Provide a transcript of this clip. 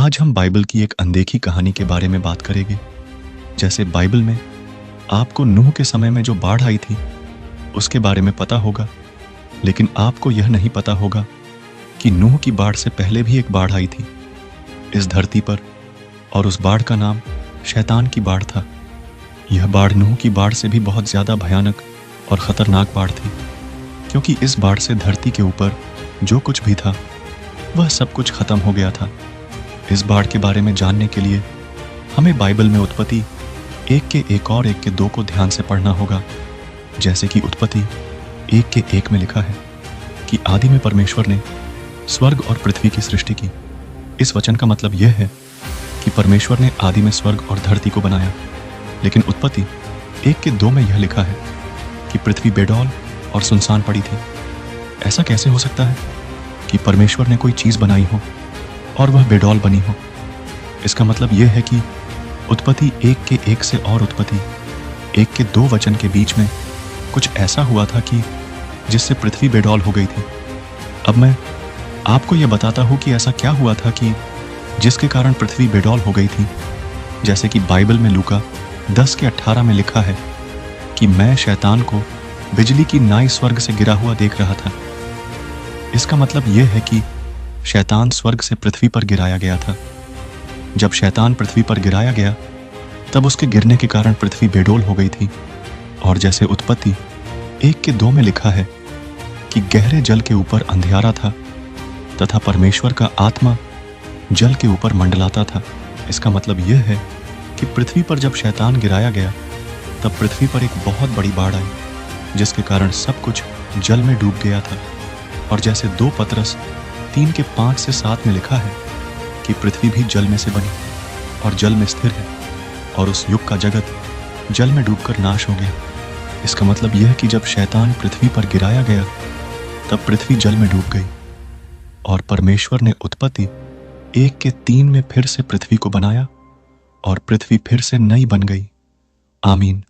आज हम बाइबल की एक अनदेखी कहानी के बारे में बात करेंगे। जैसे बाइबल में आपको नूह के समय में जो बाढ़ आई थी उसके बारे में पता होगा, लेकिन आपको यह नहीं पता होगा कि नूह की बाढ़ से पहले भी एक बाढ़ आई थी इस धरती पर, और उस बाढ़ का नाम शैतान की बाढ़ था। यह बाढ़ नूह की बाढ़ से भी बहुत ज़्यादा भयानक और ख़तरनाक बाढ़ थी, क्योंकि इस बाढ़ से धरती के ऊपर जो कुछ भी था वह सब कुछ ख़त्म हो गया था। इस बाढ़ के बारे में जानने के लिए हमें बाइबल में उत्पत्ति 1 के 1 और 1 के 2 को ध्यान से पढ़ना होगा। जैसे कि उत्पत्ति 1 के 1 में लिखा है कि आदि में परमेश्वर ने स्वर्ग और पृथ्वी की सृष्टि की। इस वचन का मतलब यह है कि परमेश्वर ने आदि में स्वर्ग और धरती को बनाया। लेकिन उत्पत्ति 1 के 2 में यह लिखा है कि पृथ्वी बेडौल और सुनसान पड़ी थी। ऐसा कैसे हो सकता है कि परमेश्वर ने कोई चीज़ बनाई हो और वह बेडौल बनी हो? इसका मतलब यह है कि उत्पत्ति 1 के 1 से और उत्पत्ति 1 के 2 वचन के बीच में कुछ ऐसा हुआ था कि जिससे पृथ्वी बेडौल हो गई थी। अब मैं आपको यह बताता हूँ कि ऐसा क्या हुआ था कि जिसके कारण पृथ्वी बेडौल हो गई थी। जैसे कि बाइबल में लूका 10 के 18 में लिखा है कि मैं शैतान को बिजली की नाई स्वर्ग से गिरा हुआ देख रहा था। इसका मतलब यह है कि शैतान स्वर्ग से पृथ्वी पर गिराया गया था। जब शैतान पृथ्वी पर गिराया गया तब उसके गिरने के कारण पृथ्वी बेडौल हो गई थी। और जैसे उत्पत्ति 1 के 2 में लिखा है कि गहरे जल के ऊपर अंधियारा था तथा परमेश्वर का आत्मा जल के ऊपर मंडलाता था। इसका मतलब यह है कि पृथ्वी पर जब शैतान गिराया गया तब पृथ्वी पर एक बहुत बड़ी बाढ़ आई, जिसके कारण सब कुछ जल में डूब गया था। और जैसे 2 पतरस 3 के 5 से 7 में लिखा है कि पृथ्वी भी जल में से बनी और जल में स्थिर है, और उस युग का जगत जल में डूबकर नाश हो गया। इसका मतलब यह है कि जब शैतान पृथ्वी पर गिराया गया तब पृथ्वी जल में डूब गई, और परमेश्वर ने उत्पत्ति 1 के 3 में फिर से पृथ्वी को बनाया और पृथ्वी फिर से नई बन गई। आमीन।